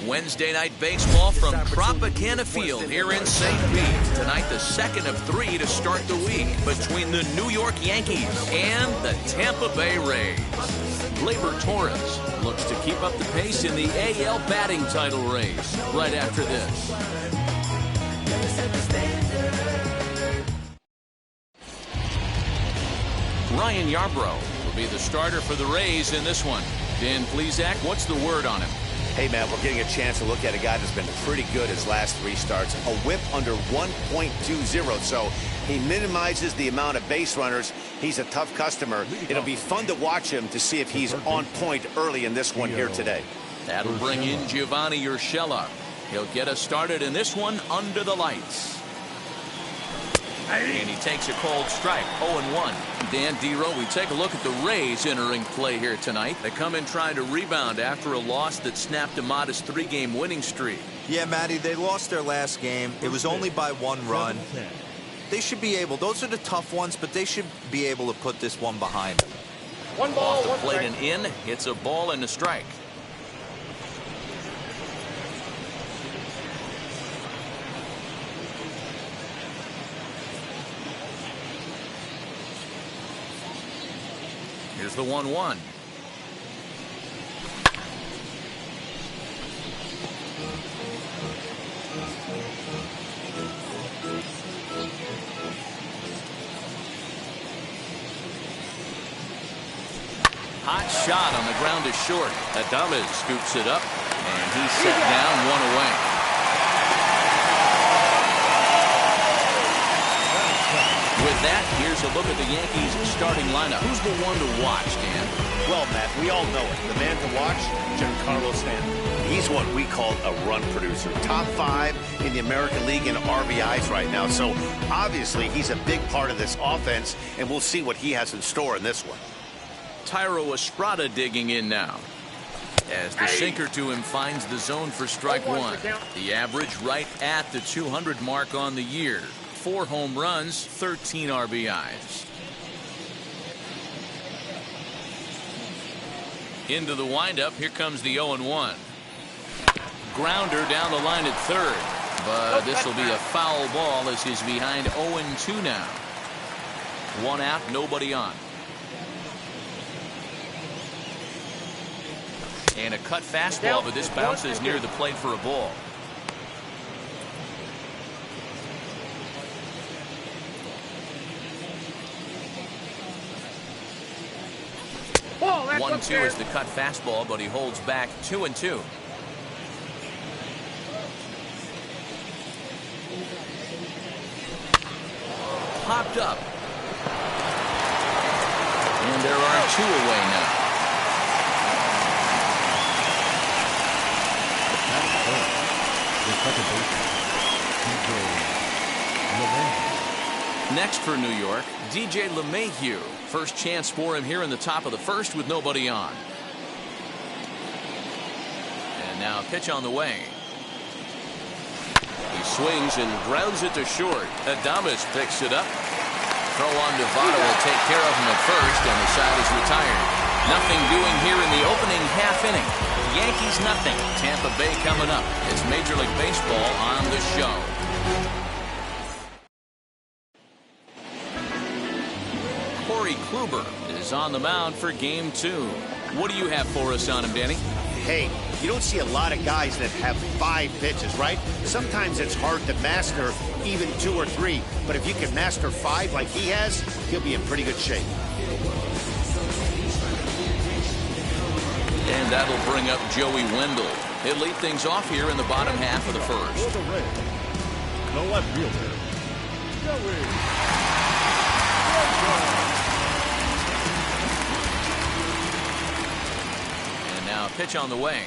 Wednesday night baseball from Tropicana Field here in St. Pete. Tonight, the second of three to start the week between the New York Yankees and the Tampa Bay Rays. Gleyber Torres looks to keep up the pace in the AL batting title race right after this. Ryan Yarbrough will be the starter for the Rays in this one. Dan Plesac, what's the word on him? Hey, man, we're getting a chance to look at a guy that's been pretty good his last three starts. A whip under 1.20, so he minimizes the amount of base runners. He's a tough customer. It'll be fun to watch him to see if he's on point early in this one here today. That'll bring in Giovanni Urshela. He'll get us started in this one under the lights. And he takes a cold strike, 0-1. Dan Dero, we take a look at the Rays entering play here tonight. They come in trying to rebound after a loss that snapped a modest 3-game winning streak. Yeah, Matty, they lost their last game. It was only by 1 run. They should be able, those are the tough ones, but they should be able to put this one behind them. One ball, off the plate and in. It's a ball and a strike. Here's the 1-1. Hot shot on the ground is short. Adames scoops it up, and he's set down, 1 away. With that, here's a look at the Yankees starting lineup. Who's the one to watch, Dan? Well, Matt, we all know it. The man to watch, Giancarlo Stanton. He's what we call a run producer. Top 5 in the American League in RBIs right now. So, obviously, he's a big part of this offense, and we'll see what he has in store in this one. Thairo Estrada digging in now. As the sinker to him finds the zone for strike 1. The average right at the 200 mark on the year. 4 home runs, 13 RBIs. Into the windup, here comes the 0-1. Grounder down the line at third, but this will be a foul ball as he's behind 0-2 now. 1 out, nobody on. And a cut fastball, but this bounces near the plate for a ball. Ball, 1-2 is the cut fastball, but he holds back 2-2. Popped up. And there are 2 away now. Next for New York, DJ LeMahieu. First chance for him here in the top of the first with nobody on. And now pitch on the way. He swings and grounds it to short. Adames picks it up. Throw on Nevada will take care of him at first, and the side is retired. Nothing doing here in the opening half inning. Yankees nothing. Tampa Bay coming up. It's Major League Baseball on the show. Corey Kluber is on the mound for game 2. What do you have for us on him, Danny? Hey, you don't see a lot of guys that have 5 pitches, right? Sometimes it's hard to master even 2 or 3, but if you can master 5 like he has, he'll be in pretty good shape. And that'll bring up Joey Wendell. He'll lead things off here in the bottom half of the first. No left fielder, Joey. And now pitch on the way.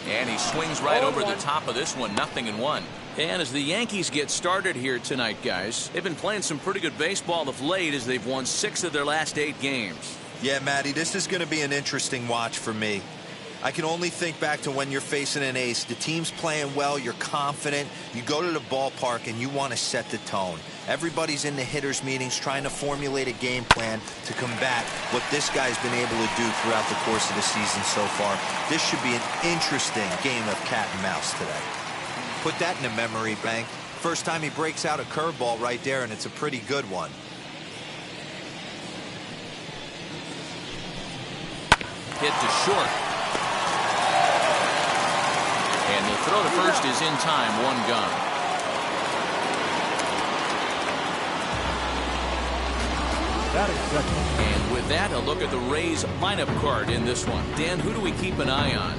And he swings right over the top of this one, 0-1. And as the Yankees get started here tonight, guys, they've been playing some pretty good baseball of late as they've won 6 of their last 8 games. Yeah, Matty, this is going to be an interesting watch for me. I can only think back to when you're facing an ace. The team's playing well, you're confident, you go to the ballpark and you want to set the tone. Everybody's in the hitters meetings trying to formulate a game plan to combat what this guy's been able to do throughout the course of the season so far. This should be an interesting game of cat and mouse today. Put that in the memory bank. First time he breaks out a curveball right there, and it's a pretty good one. Hit to short. And the throw to first is in time, one gone. And with that, a look at the Rays lineup card in this one. Dan, who do we keep an eye on?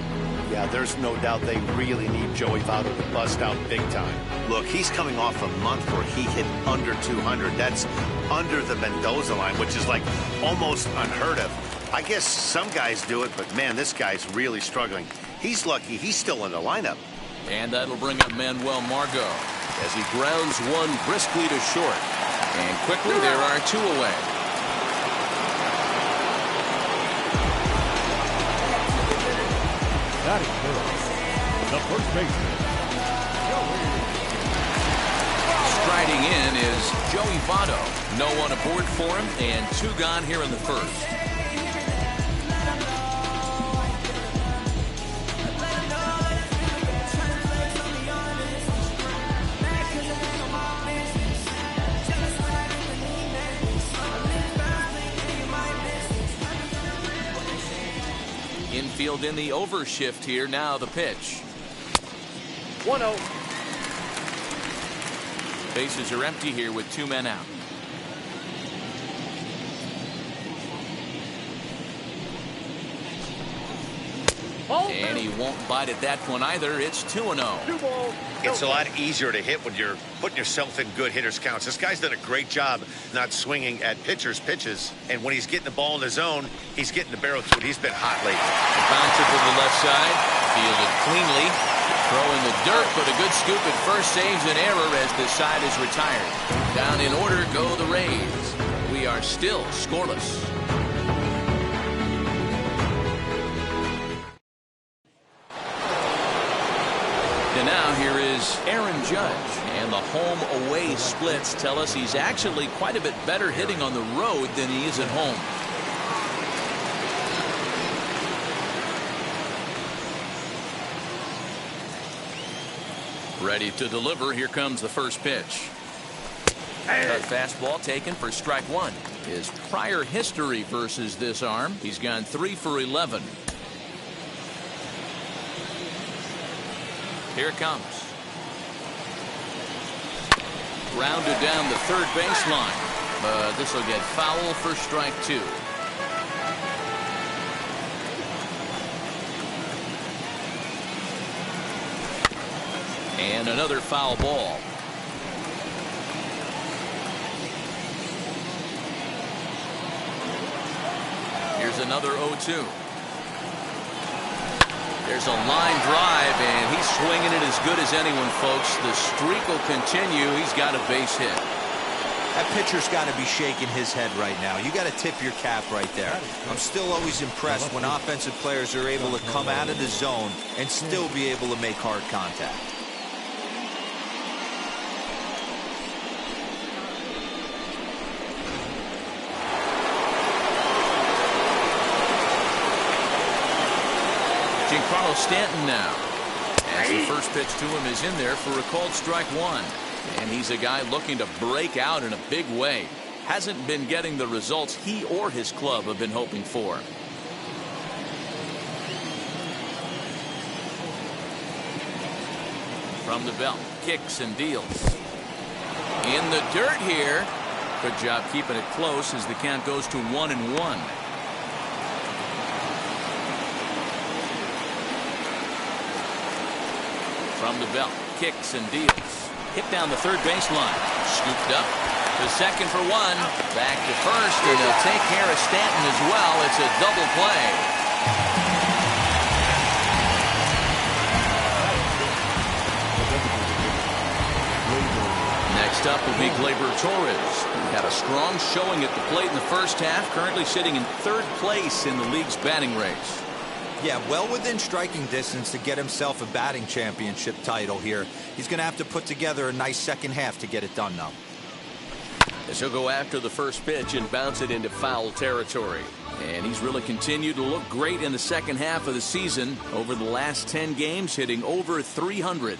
Yeah, there's no doubt they really need Joey Votto to bust out big time. Look, he's coming off a month where he hit under 200. That's under the Mendoza line, which is like almost unheard of. I guess some guys do it, but man, this guy's really struggling. He's lucky he's still in the lineup. And that'll bring up Manuel Margot as he grounds one briskly to short. And quickly, there are two away. That is good. The first baseman, Striding in is Joey Votto. No one aboard for him, and two gone here in the first. Infield in the overshift here. Now the pitch. 1-0. Bases are empty here with two men out. And he won't bite at that one either. It's 2-0. It's a lot easier to hit when you're putting yourself in good hitters' counts. This guy's done a great job not swinging at pitchers' pitches. And when he's getting the ball in the zone, he's getting the barrel to it. He's been hot lately. Bounce it to the left side. Fielded cleanly. Throw in the dirt, but a good scoop at first saves an error as the side is retired. Down in order go the Rays. We are still scoreless. And now here is Aaron Judge, and the home-away splits tell us he's actually quite a bit better hitting on the road than he is at home. Ready to deliver. Here comes the first pitch. Cut fastball taken for strike one. His prior history versus this arm, he's gone 3 for 11. Here it comes. Grounded down the third baseline. But this will get foul for strike two. And another foul ball. Here's another 0-2. There's a line drive, and he's swinging it as good as anyone, folks. The streak will continue. He's got a base hit. That pitcher's got to be shaking his head right now. You got to tip your cap right there. I'm still always impressed when offensive players are able to come out of the zone and still be able to make hard contact. Giancarlo Stanton now. As the first pitch to him is in there for a called strike one. And he's a guy looking to break out in a big way. Hasn't been getting the results he or his club have been hoping for. From the belt, kicks and deals. In the dirt here. Good job keeping it close as the count goes to 1-1. From the belt, kicks and deals. Hit down the third baseline. Scooped up to second for one. Back to first, and they'll take care of Stanton as well. It's a double play. Next up will be Gleyber Torres. He had a strong showing at the plate in the first half, currently sitting in third place in the league's batting race. Yeah, well within striking distance to get himself a batting championship title here. He's going to have to put together a nice second half to get it done, though. As he'll go after the first pitch and bounce it into foul territory. And he's really continued to look great in the second half of the season. Over the last 10 games, hitting over 300.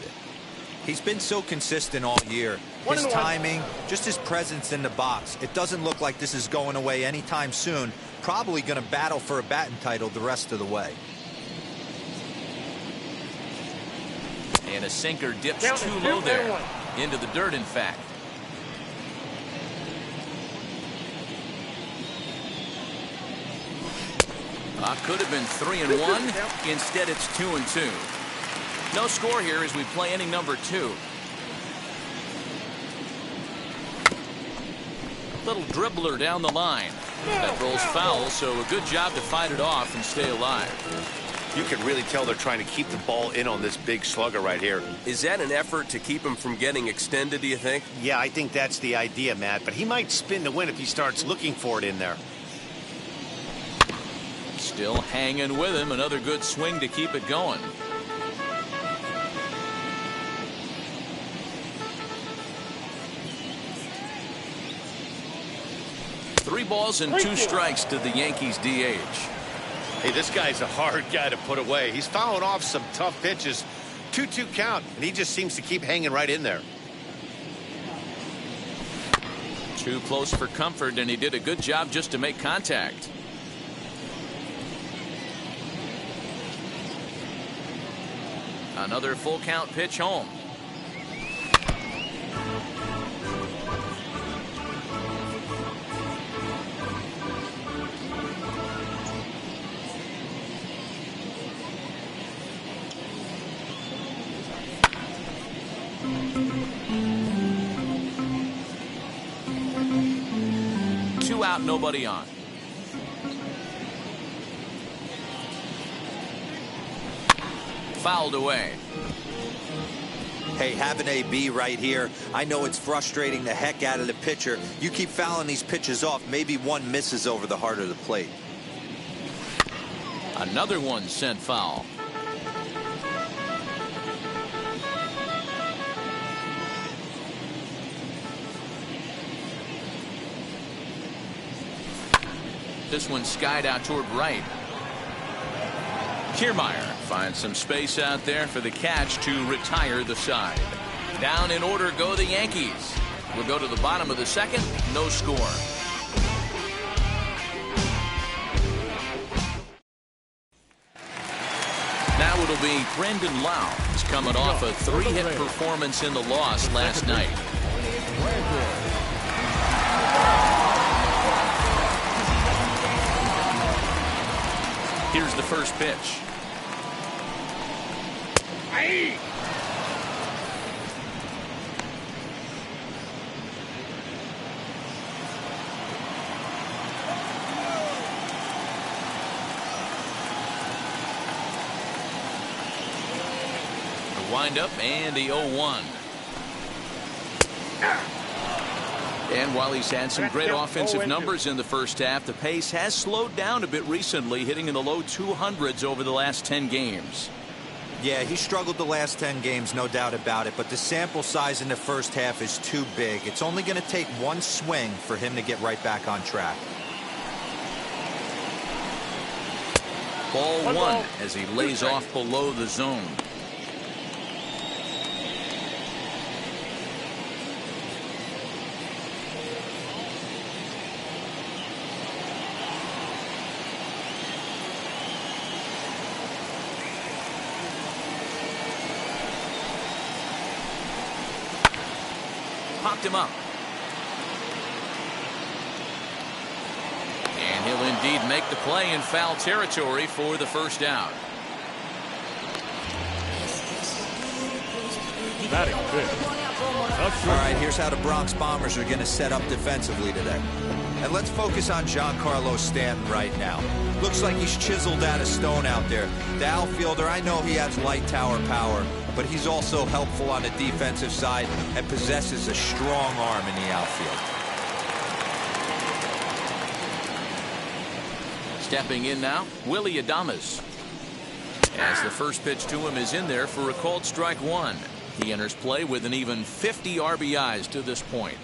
He's been so consistent all year. His timing, just his presence in the box. It doesn't look like this is going away anytime soon. Probably going to battle for a batting title the rest of the way. And a sinker dips too low there. Into the dirt, in fact. Could have been 3-1. Instead, it's 2-2. No score here as we play inning number 2. Little dribbler down the line. That rolls foul, so a good job to fight it off and stay alive. You can really tell they're trying to keep the ball in on this big slugger right here. Is that an effort to keep him from getting extended, do you think? Yeah, I think that's the idea, Matt. But he might spin to win if he starts looking for it in there. Still hanging with him. Another good swing to keep it going. Three balls and 2 strikes to the Yankees DH. Hey, this guy's a hard guy to put away. He's fouling off some tough pitches. 2-2 count, and he just seems to keep hanging right in there. Too close for comfort, and he did a good job just to make contact. Another full count pitch home. Two out, nobody on. Fouled away. Hey, have an AB right here. I know it's frustrating the heck out of the pitcher. You keep fouling these pitches off, maybe one misses over the heart of the plate. Another one sent foul. This one skied out toward right. Kiermaier finds some space out there for the catch to retire the side. Down in order go the Yankees. We'll go to the bottom of the second. No score. Now it'll be Brendan Lau. He's coming off a 3-hit performance in the loss last night. Here's the first pitch. The windup and the 0-1. And while he's had some great offensive numbers in the first half, the pace has slowed down a bit recently, hitting in the low 200s over the last 10 games. Yeah, he struggled the last 10 games, no doubt about it, but the sample size in the first half is too big. It's only going to take one swing for him to get right back on track. Ball one as he lays off below the zone. Popped him up. And he'll indeed make the play in foul territory for the first out. Batting fifth. All right, here's how the Bronx Bombers are going to set up defensively today. And let's focus on Giancarlo Stanton right now. Looks like he's chiseled out of stone out there. The outfielder, I know he has light tower power, but he's also helpful on the defensive side and possesses a strong arm in the outfield. Stepping in now, Willy Adames. As the first pitch to him is in there for a called strike one. He enters play with an even 50 RBIs to this point.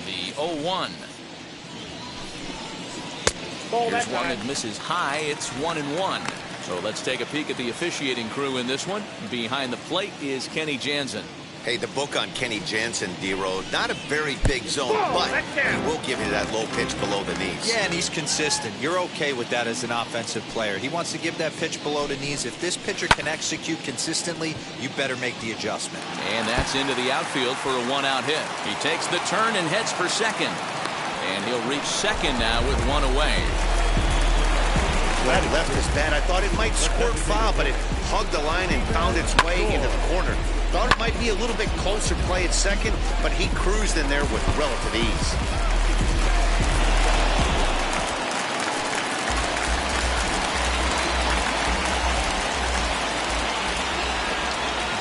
The 0-1. Here's one that misses high. It's 1-1. So let's take a peek at the officiating crew in this one. Behind the plate is Kenny Jansen. Hey, the book on Kenny Jansen, D-Road, not a very big zone, but he will give you that low pitch below the knees. Yeah, and he's consistent. You're okay with that as an offensive player. He wants to give that pitch below the knees. If this pitcher can execute consistently, you better make the adjustment. And that's into the outfield for a one-out hit. He takes the turn and heads for second. And he'll reach second now with one away. When he left his bat, I thought it might squirt foul, but it hugged the line and found its way into the corner. Thought it might be a little bit closer play at second, but he cruised in there with relative ease.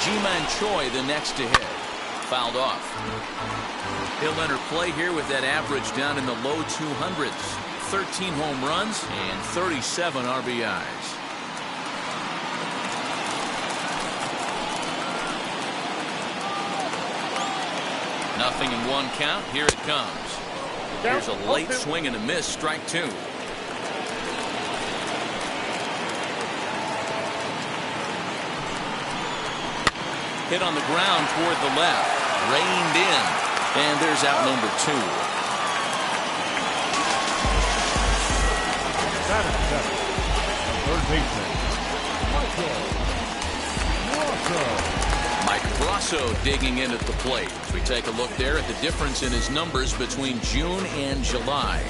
Ji-Man Choi the next to hit. Fouled off. He'll enter play here with that average down in the low 200s. 13 home runs and 37 RBIs. Nothing in one count. Here it comes. Here's a late swing and a miss. Strike two. Hit on the ground toward the left. Reined in. And there's out number two. Third baseman, Mike Brasso digging in at the plate. As we take a look there at the difference in his numbers between June and July.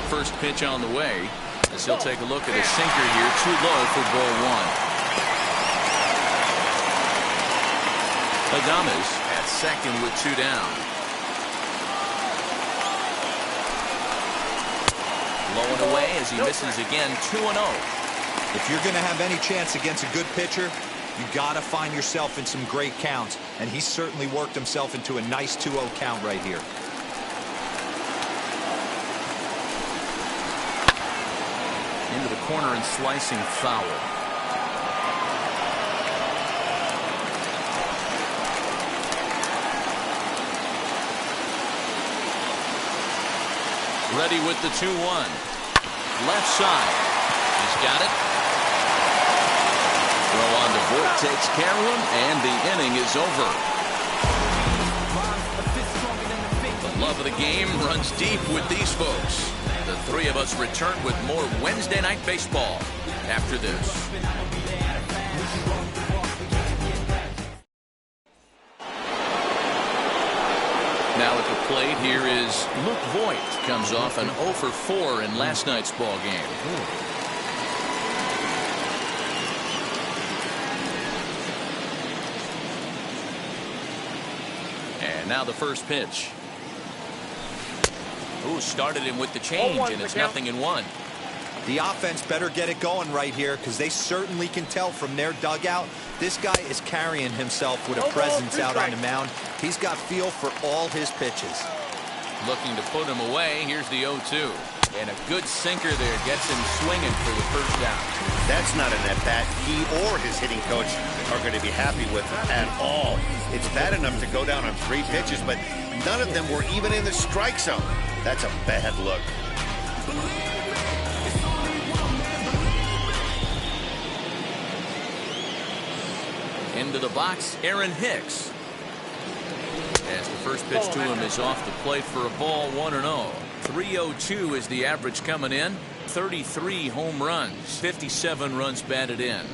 First pitch on the way as he'll take a look at a sinker here, too low for ball one. Adames at second with two down. Low and away as he misses again. 2-0. If you're going to have any chance against a good pitcher, you got to find yourself in some great counts, and he certainly worked himself into a nice 2-0 count right here. Into the corner and slicing foul. Ready with the 2-1. Left side. He's got it. Throw on to Voit, takes care of him, and the inning is over. The love of the game runs deep with these folks. The three of us return with more Wednesday Night Baseball after this. Now at the plate, here is Luke Voit. Comes off an 0 for 4 in last night's ball game. And now the first pitch. Ooh, started him with the change, and it's 0-1. The offense better get it going right here, because they certainly can tell from their dugout this guy is carrying himself with a presence out on the mound. He's got feel for all his pitches. Looking to put him away. Here's the 0-2. And a good sinker there gets him swinging for the first out. That's not an at-bat he or his hitting coach are going to be happy with at all. It's bad enough to go down on 3 pitches, but none of them were even in the strike zone. That's a bad look. Into the box, Aaron Hicks. As the first pitch to him is off the plate for a ball, 1-0. 302 is the average coming in. 33 home runs, 57 runs batted in.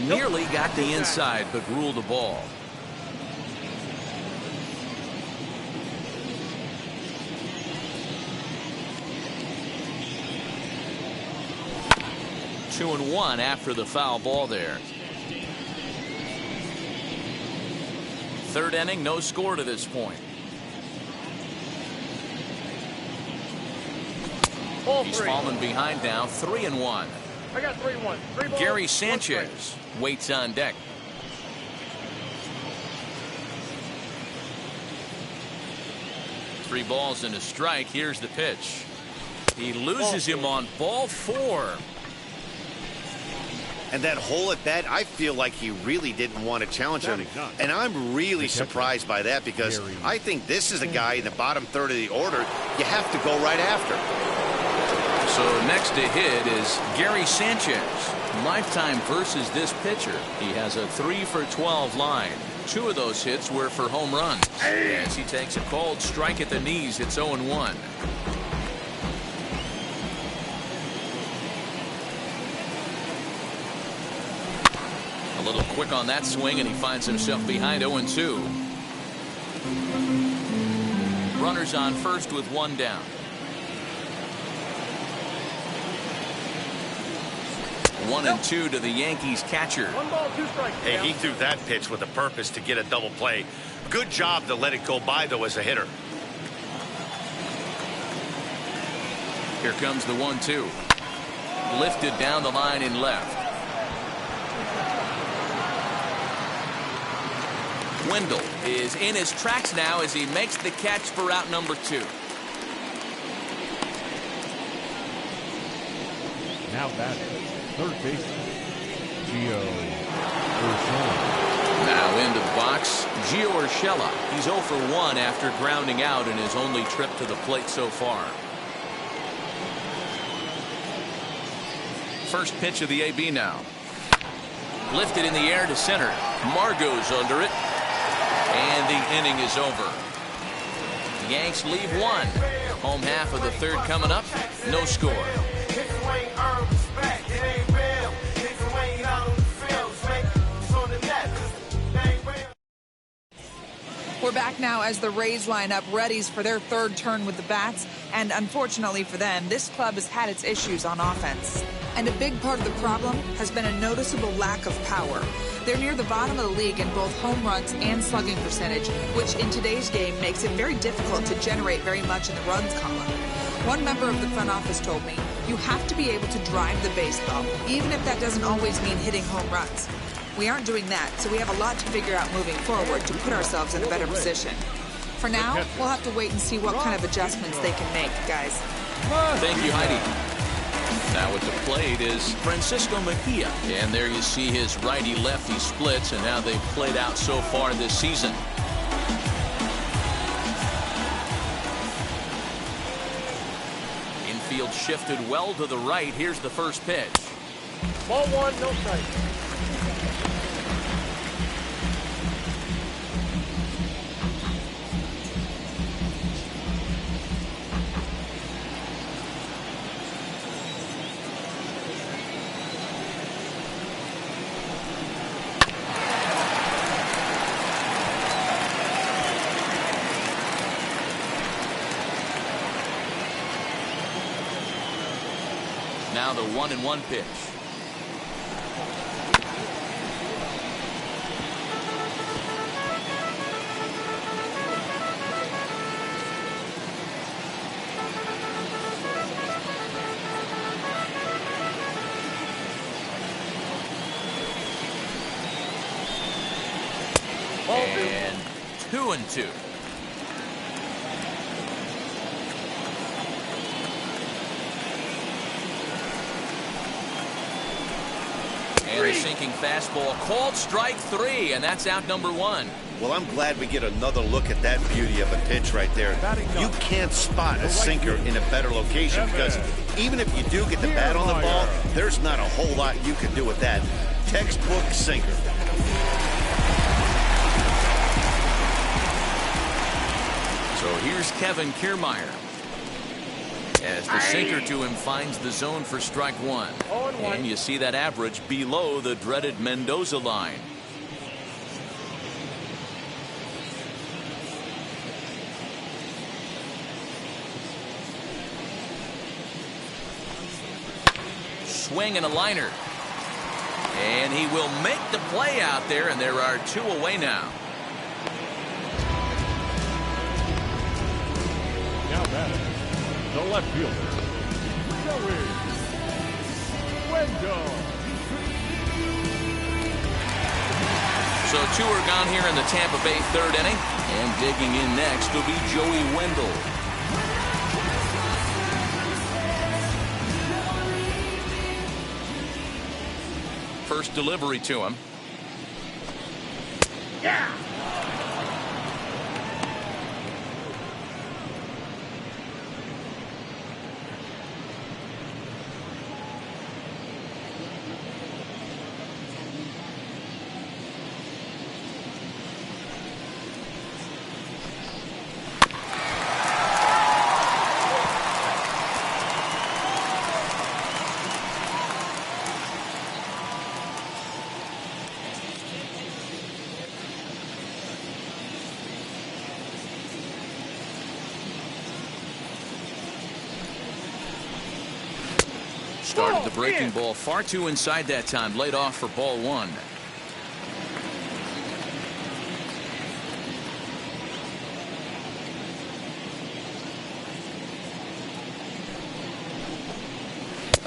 Nearly got the inside, but ruled the ball. Two and one after the foul ball there. Third inning, no score to this point. He's fallen behind now, 3-1. I got 3-1. 3 balls, Gary 1 Sanchez strike. waits on deck. Three balls and a strike. Here's the pitch. He loses him on ball 4. And that hole at bat, I feel like he really didn't want to challenge him. And I'm really surprised by that because I think this is a guy in the bottom third of the order you have to go right after. So next to hit is Gary Sanchez. Lifetime versus this pitcher. He has a 3-for-12 line. 2 of those hits were for home runs. As he takes a cold strike at the knees, it's 0-1. A little quick on that swing, and he finds himself behind 0-2. Runners on first with 1 down. 1-2 to the Yankees catcher. 1 ball, 2 strikes. Hey, he threw that pitch with a purpose to get a double play. Good job to let it go by, though, as a hitter. Here comes the 1-2. Lifted down the line in left. Wendell is in his tracks now as he makes the catch for out number 2. Now batting, third baseman, Gio Urshela. Now into the box, Gio Urshela. He's 0 for 1 after grounding out in his only trip to the plate so far. First pitch of the AB now. Lifted in the air to center. Margot's under it. And the inning is over. The Yanks leave 1. Home half of the third coming up. No score. We're back now as the Rays line up readies for their third turn with the bats. And unfortunately for them, this club has had its issues on offense. And a big part of the problem has been a noticeable lack of power. They're near the bottom of the league in both home runs and slugging percentage, which in today's game makes it very difficult to generate very much in the runs column. One member of the front office told me, you have to be able to drive the baseball, even if that doesn't always mean hitting home runs. We aren't doing that, so we have a lot to figure out moving forward to put ourselves in a better position. For now, we'll have to wait and see what kind of adjustments they can make, guys. Thank you, Heidi. Now at the plate is Francisco Mejia. And there you see his righty-lefty splits and how they've played out so far this season. Infield shifted well to the right. Here's the first pitch. Ball 1, no strike. Now the 1-1 pitch. And 2-2. And a sinking fastball called strike 3, and that's out number 1. Well, I'm glad we get another look at that beauty of a pitch right there. You can't spot a sinker in a better location because even if you do get the bat on the ball, there's not a whole lot you can do with that. Textbook sinker. So here's Kevin Kiermaier. As the sinker to him finds the zone for strike 1. And you see that average below the dreaded Mendoza line. Swing and a liner. And he will make the play out there, and there are 2 away now. Now batting, the left fielder, Joey Wendell. So 2 are gone here in the Tampa Bay third inning. And digging in next will be Joey Wendell. First delivery to him. Yeah. Started the breaking ball far too inside that time. Laid off for ball 1.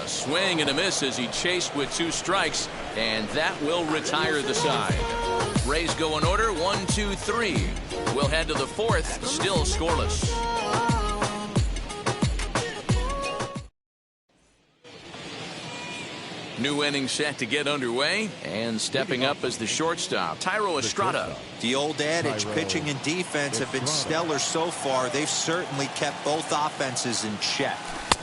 A swing and a miss as he chased with 2 strikes, and that will retire the side. Rays go in order 1, 2, 3. We'll head to the 4th, still scoreless. New inning set to get underway, and stepping up as the shortstop, Thairo Estrada. The old adage, pitching and defense have been stellar so far. They've certainly kept both offenses in check.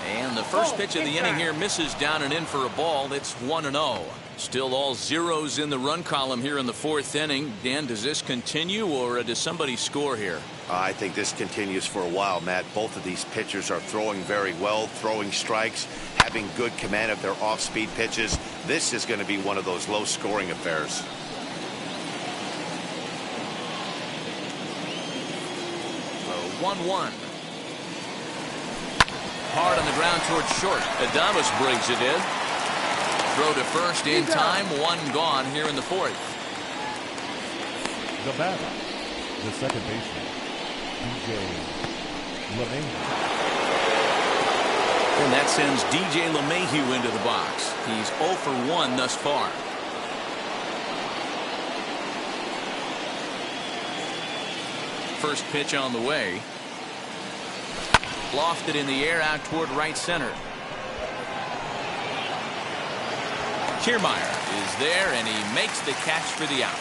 And the first pitch of the inning here misses down and in for a ball. It's 1-0. Still all zeros in the run column here in the 4th inning. Dan, does this continue, or does somebody score here? I think this continues for a while, Matt. Both of these pitchers are throwing very well, throwing strikes, having good command of their off-speed pitches. This is going to be one of those low-scoring affairs. So 1-1. Hard on the ground towards short. Adames brings it in. Throw to first in time. 1 gone here in the 4th. The batter, the second baseman, DJ LeMahieu. And that sends DJ LeMahieu into the box. He's 0 for 1 thus far. First pitch on the way. Lofted in the air out toward right center. Kiermaier is there, and he makes the catch for the out.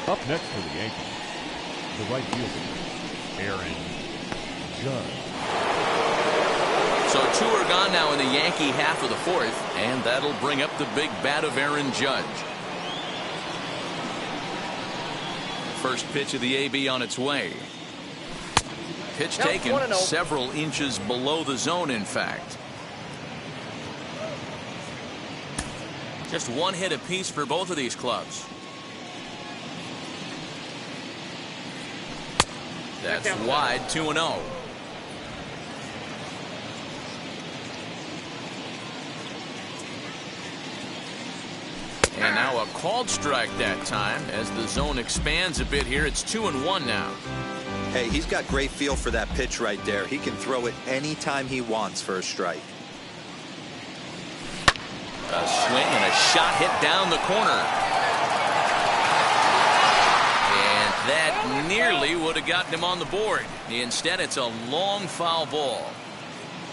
Up next for the Yankees, the right fielder, Aaron Judge. So 2 are gone now in the Yankee half of the 4th, and that'll bring up the big bat of Aaron Judge. First pitch of the AB on its way. Pitch taken several inches below the zone, in fact. Just 1 hit apiece for both of these clubs. That's wide, 2-0. And now a called strike that time as the zone expands a bit here. It's 2-1 now. Hey, he's got great feel for that pitch right there. He can throw it anytime he wants for a strike. A swing and a shot hit down the corner. And that nearly would have gotten him on the board. Instead, it's a long foul ball.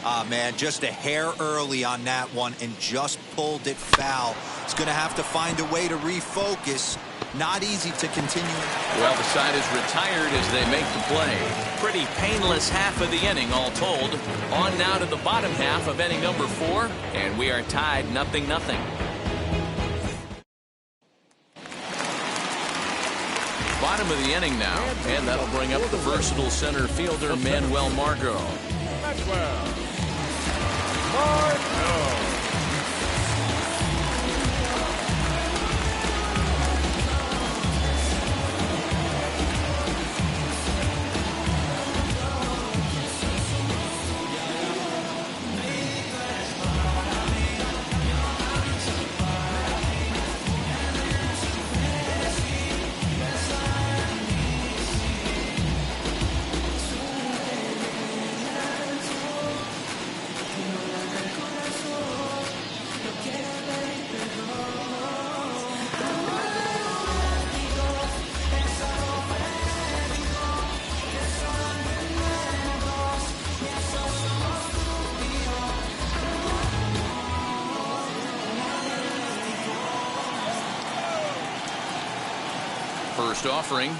Ah, man, just a hair early on that one and just pulled it foul. He's going to have to find a way to refocus. Not easy to continue. Well, the side is retired as they make the play. Pretty painless half of the inning, all told. On now to the bottom half of inning number 4, and we are tied 0-0. Bottom of the inning now, and that'll bring up the versatile center fielder Manuel Margot. first offering.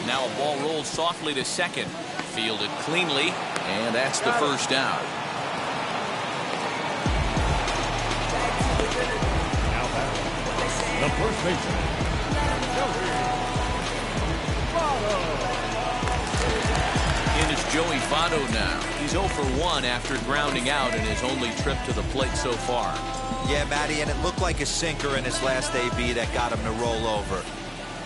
Now a ball rolled softly to second. Fielded cleanly, and that's the first down. Now back, the first baseman, In is Joey Votto now. He's 0 for 1 after grounding out in his only trip to the plate so far. Yeah, Matty, and it looked like a sinker in his last AB that got him to roll over.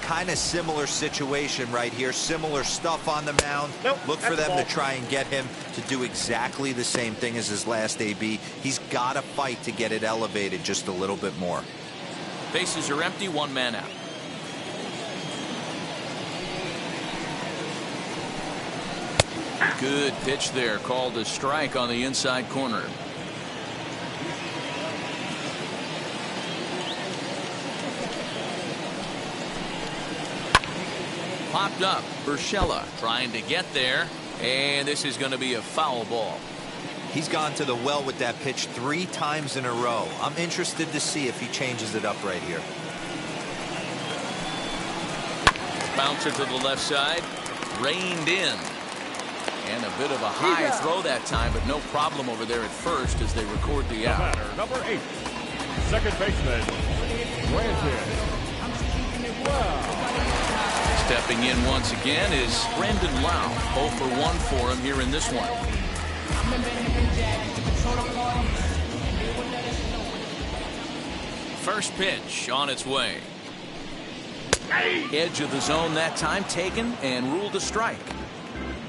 Kind of similar situation right here. Similar stuff on the mound. Look for them to try and get him to do exactly the same thing as his last AB. He's got to fight to get it elevated just a little bit more. Bases are empty, one man out. Good pitch there, called a strike on the inside corner. Popped up. Urshela trying to get there, and this is going to be a foul ball. He's gone to the well with that pitch 3 times in a row. I'm interested to see if he changes it up right here. Bouncer to the left side, reined in. And a bit of a high throw that time, but no problem over there at first as they record the out. batter, number 8, second baseman, Brandon Lowe. Stepping in once again is Brandon Lowe. 0 for 1 for him here in this one. First pitch on its way. Edge of the zone that time taken and ruled a strike.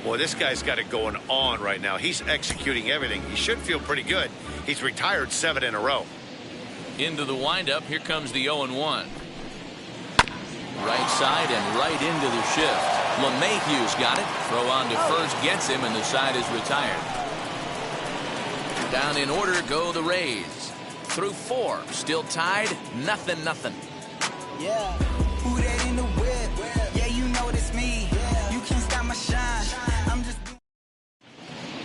Boy, this guy's got it going on right now. He's executing everything. He should feel pretty good. He's retired 7 in a row. Into the windup. Here comes the 0-1. Right side and right into the shift. LeMahieu's got it. Throw on to first gets him, and the side is retired. Down in order go the Rays. Through 4. Still tied. 0-0. Yeah. Who that in the whip? Yeah, you know it's me. You can't stop my shine. I'm just.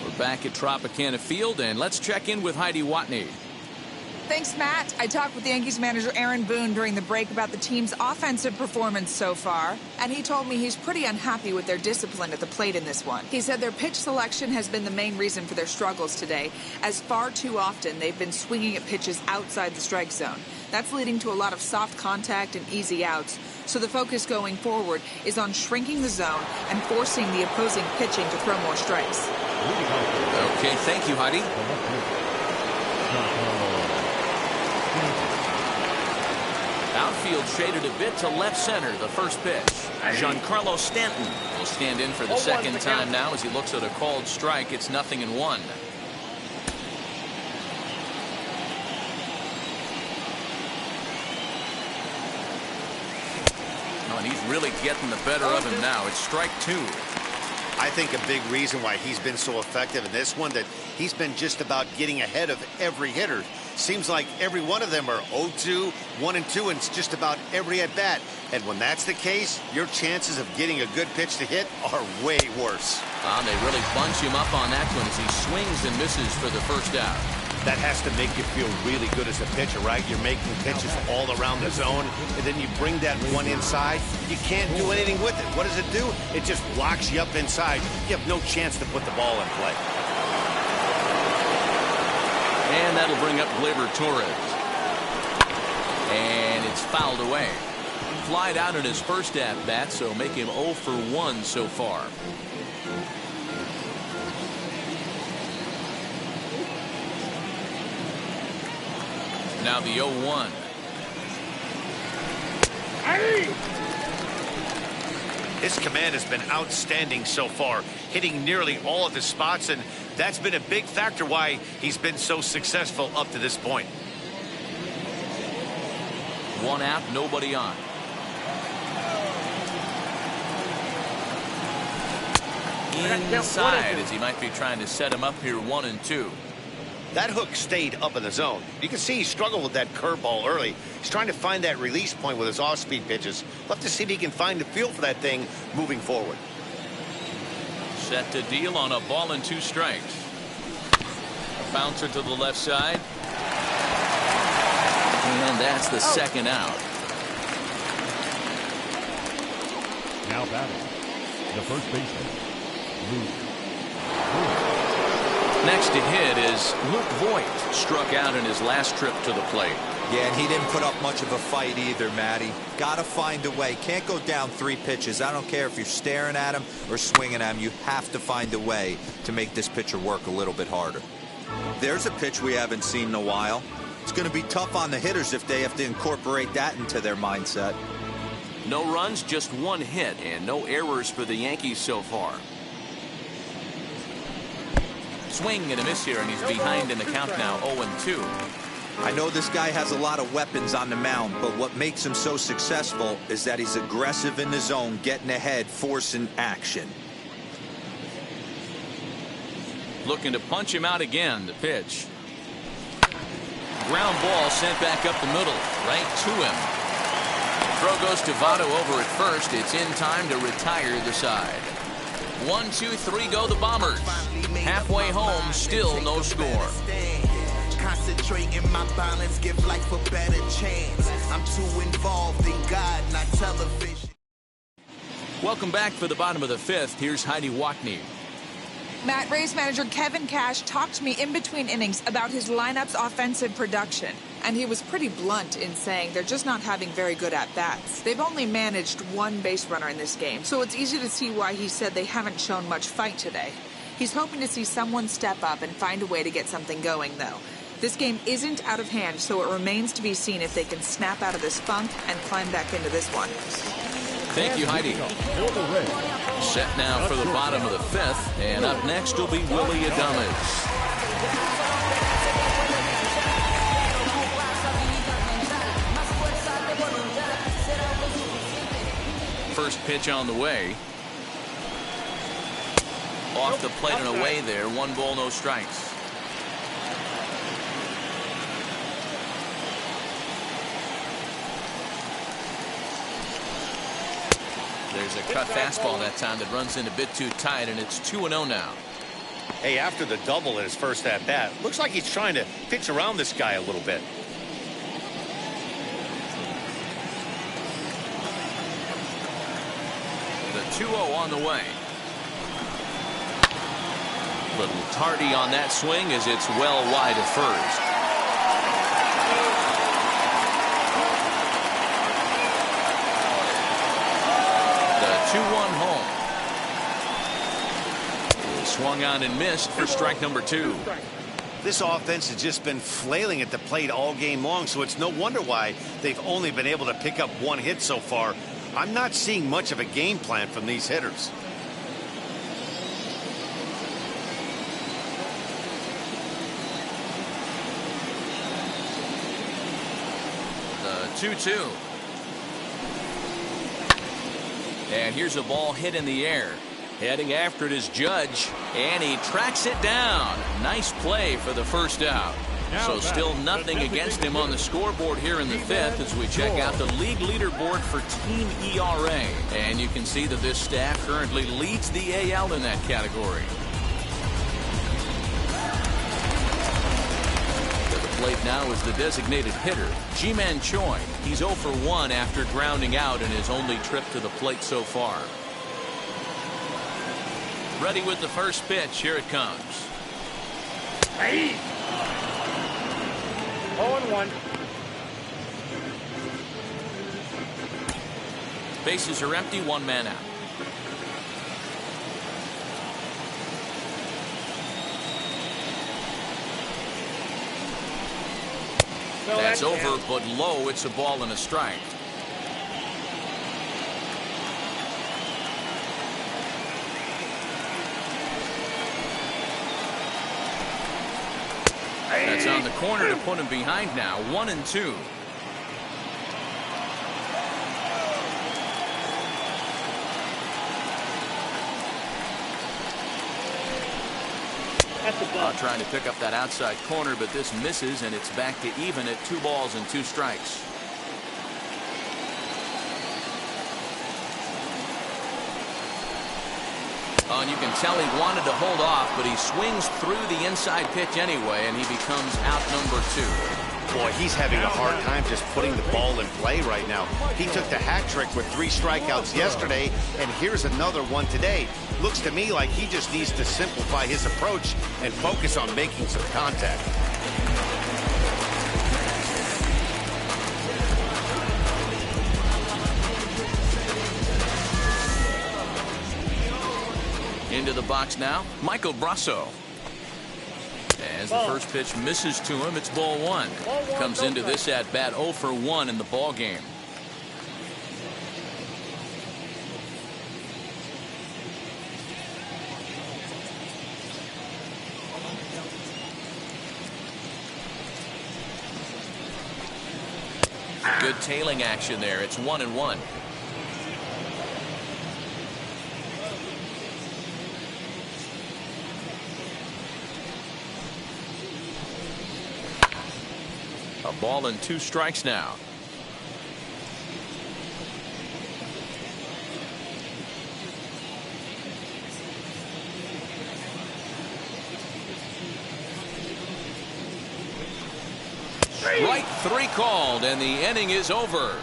We're back at Tropicana Field, and let's check in with Heidi Watney. Thanks, Matt. I talked with Yankees manager Aaron Boone during the break about the team's offensive performance so far, and he told me he's pretty unhappy with their discipline at the plate in this one. He said their pitch selection has been the main reason for their struggles today, as far too often they've been swinging at pitches outside the strike zone. That's leading to a lot of soft contact and easy outs, so the focus going forward is on shrinking the zone and forcing the opposing pitching to throw more strikes. Okay, thank you, Heidi. Outfield shaded a bit to left center. The first pitch. Giancarlo Stanton will stand in for the second time now as he looks at a called strike. It's 0-1. Oh, and he's really getting the better of him now. It's strike 2. I think a big reason why he's been so effective in this one, that he's been just about getting ahead of every hitter. Seems like every one of them are 0-2, 1-2, and it's just about every at bat. And when that's the case, your chances of getting a good pitch to hit are way worse. They really bunch him up on that one as he swings and misses for the first out. That has to make you feel really good as a pitcher, right? You're making pitches all around the zone, and then you bring that one inside. You can't do anything with it. What does it do? It just locks you up inside. You have no chance to put the ball in play. And that'll bring up Gleyber Torres. And it's fouled away. Flied out in his first at-bat, so make him 0 for 1 so far. Now the 0-1. His command has been outstanding so far, hitting nearly all of his spots, and that's been a big factor why he's been so successful up to this point. One out, nobody on. Inside as he might be trying to set him up here 1-2. That hook stayed up in the zone. You can see he struggled with that curveball early. He's trying to find that release point with his off-speed pitches. Love to see if he can find the feel for that thing moving forward. Set to deal on a ball and 2 strikes. A bouncer to the left side. And that's the second out. batting, the first baseman, Luke. Next to hit is Luke Voigt, struck out in his last trip to the plate. Yeah, and he didn't put up much of a fight either, Matty. Got to find a way. Can't go down 3 pitches. I don't care if you're staring at him or swinging at him. You have to find a way to make this pitcher work a little bit harder. There's a pitch we haven't seen in a while. It's going to be tough on the hitters if they have to incorporate that into their mindset. No runs, just 1 hit, and no errors for the Yankees so far. Swing and a miss here, and he's behind in the count now, 0-2. I know this guy has a lot of weapons on the mound, but what makes him so successful is that he's aggressive in the zone, getting ahead, forcing action. Looking to punch him out again. The pitch. Ground ball sent back up the middle, right to him. Throw goes to Votto over at first. It's in time to retire the side. 1, 2, 3 go the Bombers. Halfway home, still no score. Concentrate in my balance, give life a better chance. I'm too involved in God, not television. Welcome back for the bottom of the 5th. Here's Heidi Watney. Matt, Rays manager Kevin Cash talked to me in between innings about his lineup's offensive production. And he was pretty blunt in saying they're just not having very good at-bats. They've only managed 1 base runner in this game, so it's easy to see why he said they haven't shown much fight today. He's hoping to see someone step up and find a way to get something going, though. This game isn't out of hand, so it remains to be seen if they can snap out of this funk and climb back into this one. Thank you, Heidi. Set now for the bottom of the 5th, and up next will be Willy Adames. First pitch on the way. Off the plate and away there. 1 ball, no strikes. There's a cut fastball that time that runs in a bit too tight, and it's 2-0 now. Hey, after the double in his first at-bat, looks like he's trying to pitch around this guy a little bit. The 2-0 on the way. Little tardy on that swing as it's well wide of first. The 2-1 home. Swung on and missed for strike number 2. This offense has just been flailing at the plate all game long, so it's no wonder why they've only been able to pick up 1 hit so far. I'm not seeing much of a game plan from these hitters. The 2-2. And here's a ball hit in the air. Heading after it is Judge, and he tracks it down. Nice play for the first out. So still nothing against him on the scoreboard here in the 5th as we check out the league leaderboard for team ERA. And you can see that this staff currently leads the AL in that category. To the plate now is the designated hitter, Ji-Man Choi. He's 0 for 1 after grounding out in his only trip to the plate so far. Ready with the first pitch. Here it comes. Hey. 0-1. Bases are empty. 1 man out. That's over, but low. It's a ball and a strike. That's on the corner to put him behind now. 1-2. Trying to pick up that outside corner, but this misses, and it's back to even at 2 balls and 2 strikes. Oh, and you can tell he wanted to hold off, but he swings through the inside pitch anyway, and he becomes out number 2. Boy, he's having a hard time just putting the ball in play right now. He took the hat trick with 3 strikeouts yesterday, and here's another one today. Looks to me like he just needs to simplify his approach and focus on making some contact. Into the box now, Michael Brasso. As the first pitch misses to him, it's ball 1. Comes into this at bat 0 for 1 in the ball game. Good tailing action there. It's 1-1. A ball and 2 strikes now. Right 3 called, and the inning is over.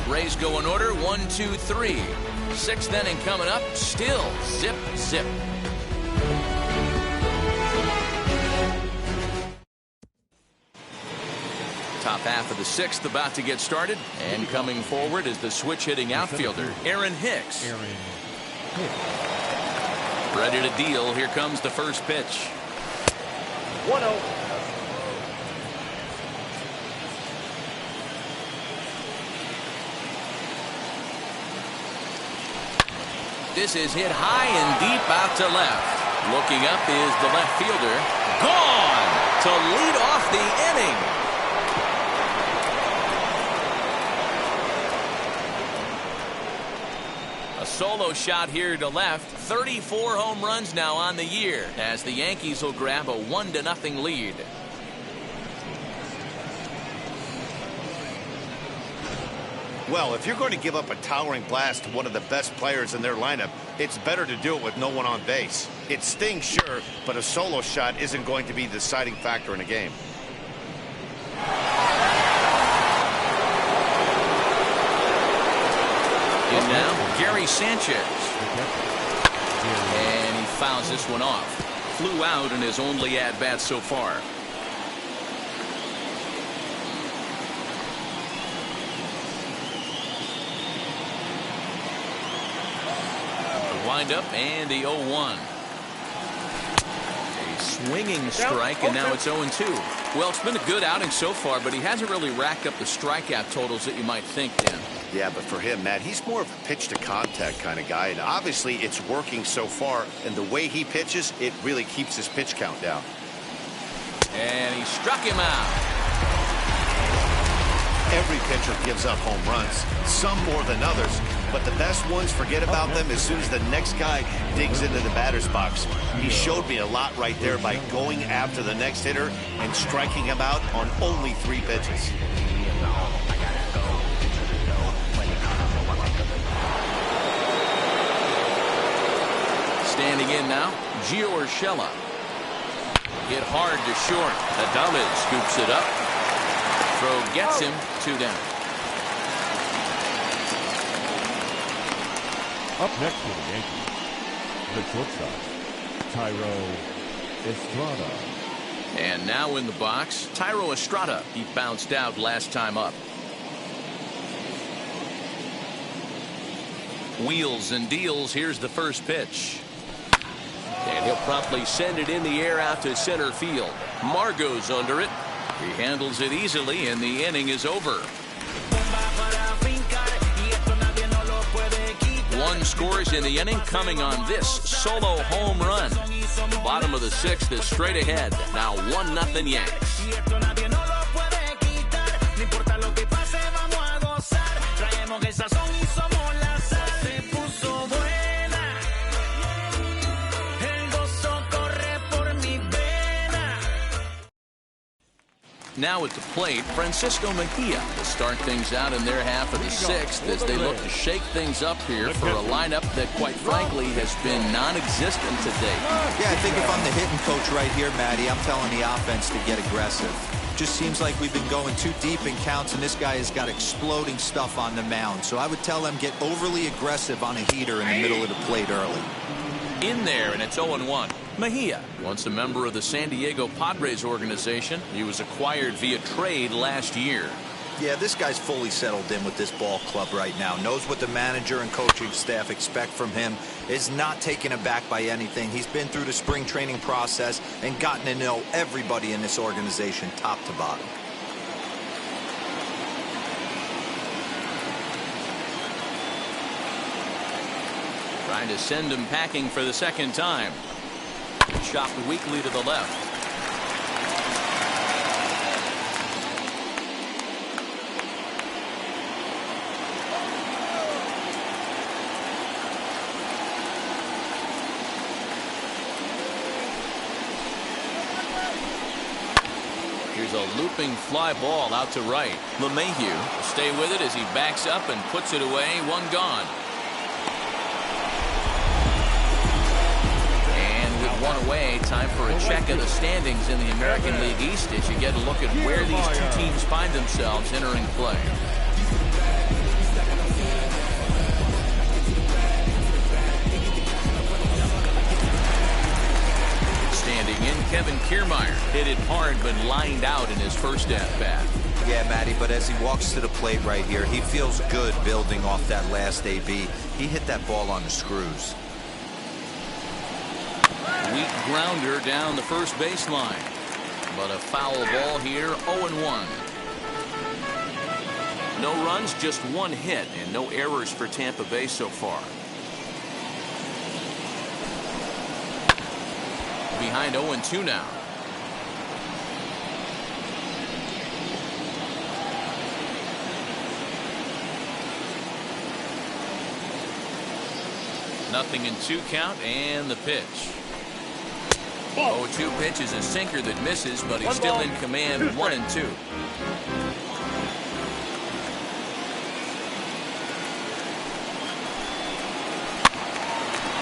Rays go in order 1, 2, 3. 6th inning coming up. Still zip, zip. Top half of the 6th about to get started, and coming forward is the switch-hitting outfielder, Aaron Hicks. Ready to deal. Here comes the first pitch. 1-0. This is hit high and deep out to left. Looking up is the left fielder. Gone to lead off the inning. A solo shot here to left. 34 home runs now on the year as the Yankees will grab a 1-0 lead. Well, if you're going to give up a towering blast to one of the best players in their lineup, it's better to do it with no one on base. It stings, sure, but a solo shot isn't going to be the deciding factor in a game. And now, Gary Sanchez. And he fouls this one off. Flew out in his only at-bat so far. Wind up and the 0-1. A swinging strike, and now it's 0-2. Well, it's been a good outing so far, but he hasn't really racked up the strikeout totals that you might think, Dan. Yeah, but for him, Matt, he's more of a pitch-to-contact kind of guy, and obviously it's working so far, and the way he pitches, it really keeps his pitch count down. And he struck him out. Every pitcher gives up home runs, some more than others, but the best ones forget about them as soon as the next guy digs into the batter's box. He showed me a lot right there by going after the next hitter and striking him out on only 3 pitches. Standing in now, Gio Urshela. Hit hard to short. Adames scoops it up. Throw gets him 2 down. Up next for the Yankees, the shortstop, Thairo Estrada. And now in the box, Thairo Estrada. He bounced out last time up. Wheels and deals. Here's the first pitch. And he'll promptly send it in the air out to center field. Margot's under it. He handles it easily, and the inning is over. 1 scores in the inning, coming on this solo home run. Bottom of the 6th is straight ahead. Now 1-0 Yanks. Now at the plate, Francisco Mejia to start things out in their half of the 6th as they look to shake things up here for a lineup that, quite frankly, has been non-existent to date. Yeah, I think if I'm the hitting coach right here, Matty, I'm telling the offense to get aggressive. just seems like we've been going too deep in counts, and this guy has got exploding stuff on the mound. So I would tell him get overly aggressive on a heater in the middle of the plate early. In there, and it's 0-1. Mejia, once a member of the San Diego Padres organization, he was acquired via trade last year. Yeah, this guy's fully settled in with this ball club right now. Knows what the manager and coaching staff expect from him. Is not taken aback by anything. He's been through the spring training process and gotten to know everybody in this organization top to bottom. Trying to send him packing for the second time. Chopped weakly to the left. Here's a looping fly ball out to right. LeMahieu will stay with it as he backs up and puts it away. One gone. And with one away, time for a check of the standings in the American League East as you get a look at where these two teams find themselves entering play. In Kevin Kiermaier hit it hard but lined out in his first at-bat. Yeah, Matty, but as he walks to the plate right here, he feels good building off that last AB. He hit that ball on the screws. Weak grounder down the first baseline, but a foul ball here. 0-1. No runs, just one hit, and no errors for Tampa Bay so far. Behind 0-2 now. Nothing in 2 count, and the pitch. 0-2 pitch is a sinker that misses, but he's still in command. 1-2.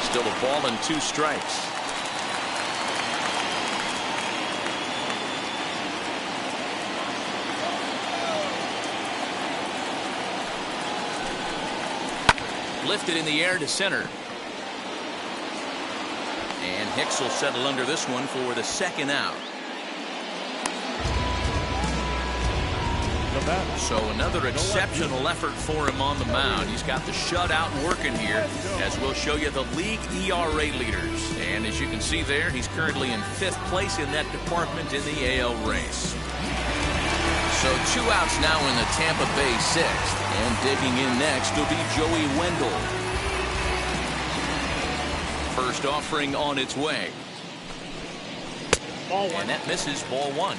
Still a ball and 2 strikes. Lifted in the air to center. And Hicks will settle under this one for the second out. So another exceptional effort for him on the mound. He's got the shutout working here, as we'll show you the league ERA leaders. And as you can see there, he's currently in 5th place in that department in the AL race. So 2 outs now in the Tampa Bay 6th. And digging in next will be Joey Wendle. First offering on its way. And that misses. Ball 1.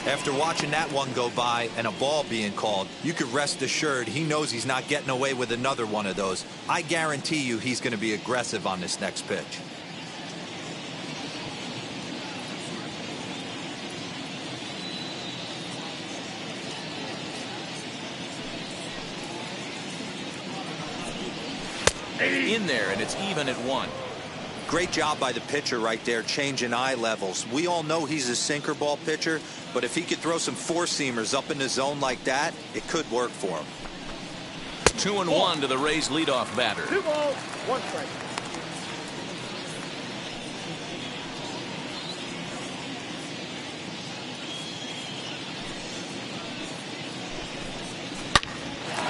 After watching that one go by and a ball being called, you could rest assured he knows he's not getting away with another one of those. I guarantee you he's going to be aggressive on this next pitch. In there, and it's even at 1. Great job by the pitcher right there, changing eye levels. We all know he's a sinker ball pitcher, but if he could throw some 4-seamers up in the zone like that, it could work for him. 2-1 to the Rays leadoff batter. 2 balls, 1 strike.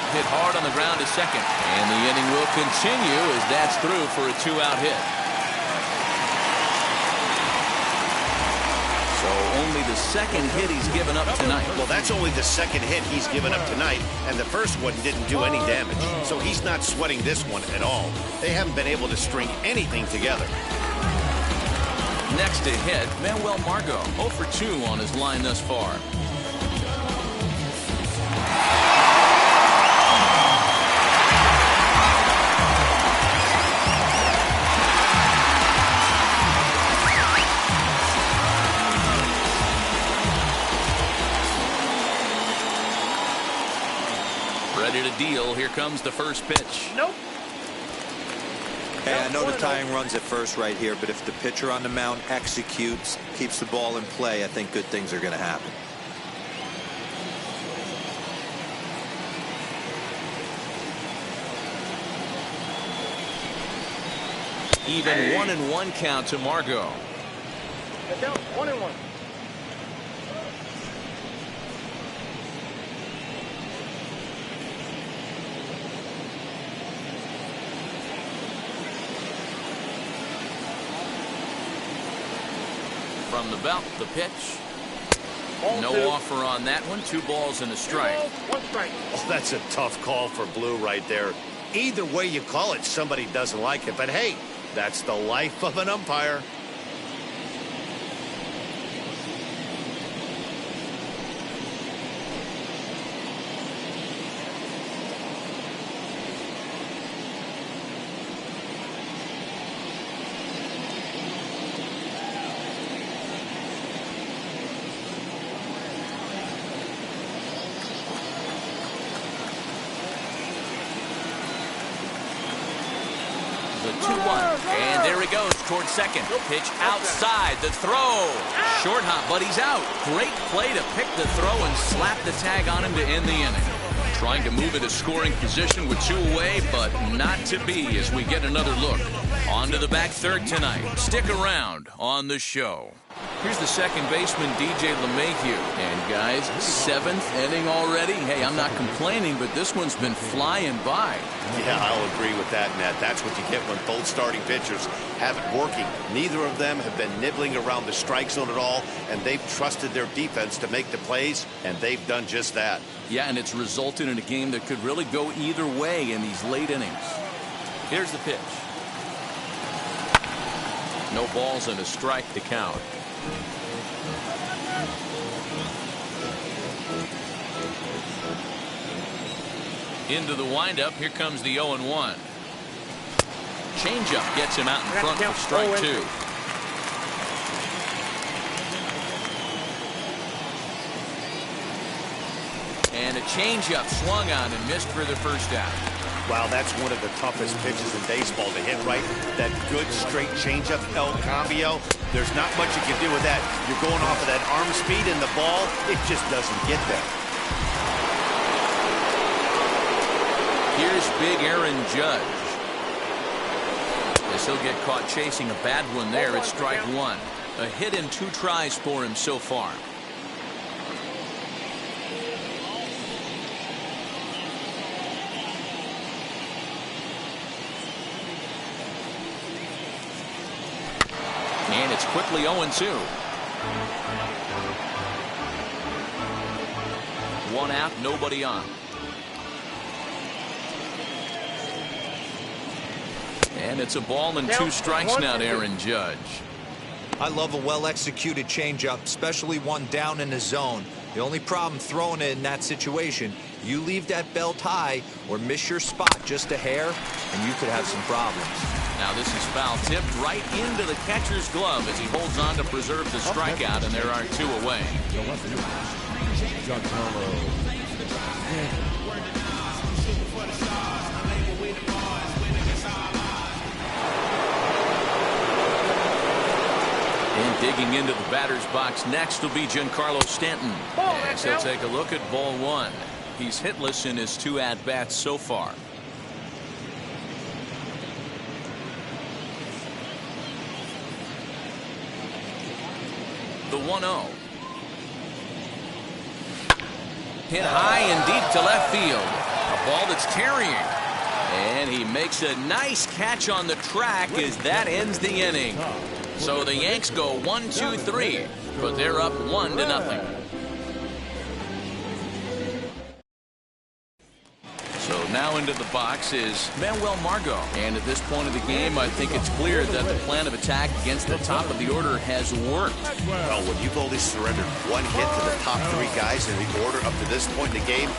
Hit hard on the ground to second, and the inning will continue as that's through for a 2-out hit. So only the second hit he's given up tonight. Well, that's only the second hit he's given up tonight, and the first one didn't do any damage. So he's not sweating this one at all. They haven't been able to string anything together. Next to hit, Manuel Margot, 0 for 2 on his line thus far. Ready to deal. Here comes the first pitch. Nope. Hey, I know the tying run's at first right here, but if the pitcher on the mound executes, keeps the ball in play, I think good things are going to happen. Even 1-1 count to Margot. Get down. 1-1. From the belt, the pitch. Ball No 2. offer on that one. 2 balls and a strike. 2 balls, 1 strike. Oh, that's a tough call for Blue right there. Either way you call it, somebody doesn't like it. But hey, that's the life of an umpire. The 2-1. And there he goes towards second. Pitch outside. The throw. Short hop, but he's out. Great play to pick the throw and slap the tag on him to end the inning. Trying to move it to scoring position with 2 away, but not to be as we get another look. On to the back third tonight. Stick around on the show. Here's the second baseman, DJ LeMahieu. And guys, 7th inning already. Hey, I'm not complaining, but this one's been flying by. Yeah, I'll agree with that, Matt. That's what you get when both starting pitchers have it working. Neither of them have been nibbling around the strike zone at all, and they've trusted their defense to make the plays, and they've done just that. Yeah, and it's resulted in a game that could really go either way in these late innings. Here's the pitch. No balls and a strike to count. Into the windup. Here comes the 0-1. Changeup gets him out in front for strike 2. And a changeup swung on and missed for the first out. Wow, that's one of the toughest pitches in baseball to hit right. That good straight changeup, El Cambio. There's not much you can do with that. You're going off of that arm speed, and the ball, it just doesn't get there. Here's big Aaron Judge. As he'll get caught chasing a bad one there. It's strike 1. A hit in 2 tries for him so far. And it's quickly 0-2. 1 out, nobody on. And it's a ball and 2 strikes now to Aaron Judge. I love a well-executed changeup, especially one down in the zone. The only problem throwing it in that situation, you leave that belt high or miss your spot just a hair, and you could have some problems. Now this is foul tipped right into the catcher's glove as he holds on to preserve the strikeout, and there are 2 away. And digging into the batter's box next will be Giancarlo Stanton. As he'll take a look at ball 1. He's hitless in his 2 at-bats so far. The 1-0. Hit high and deep to left field. A ball that's tarrying. And he makes a nice catch on the track as that ends the inning. So the Yanks go 1-2-3, but they're up 1-0. So now into the box is Manuel Margot. And at this point of the game, I think it's clear that the plan of attack against the top of the order has worked. Well, when you've only surrendered 1 hit to the top 3 guys in the order up to this point in the game,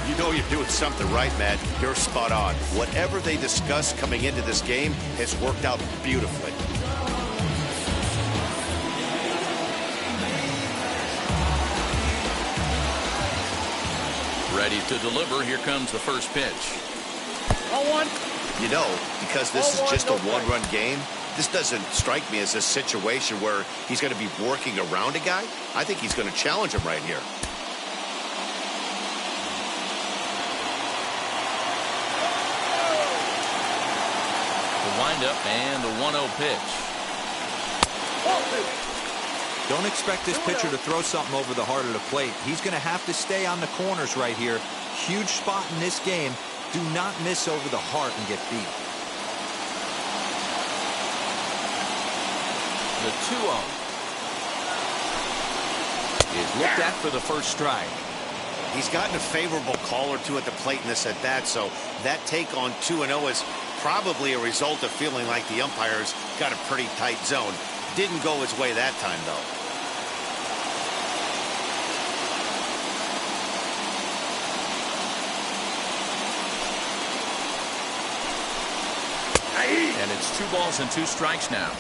you know you're doing something right, Matt. You're spot on. Whatever they discussed coming into this game has worked out beautifully. Ready to deliver. Here comes the first pitch. 0-1. You know, because this is just a 1-run game, this doesn't strike me as a situation where he's going to be working around a guy. I think he's going to challenge him right here. The windup and the 1-0 pitch. Don't expect this pitcher to throw something over the heart of the plate. He's going to have to stay on the corners right here. Huge spot in this game. Do not miss over the heart and get beat. The 2-0 is looked at for the first strike. He's gotten a favorable call or two at the plate in this at bat, so that take on 2-0 is probably a result of feeling like the umpires got a pretty tight zone. Didn't go his way that time, though. And it's 2 balls and 2 strikes now.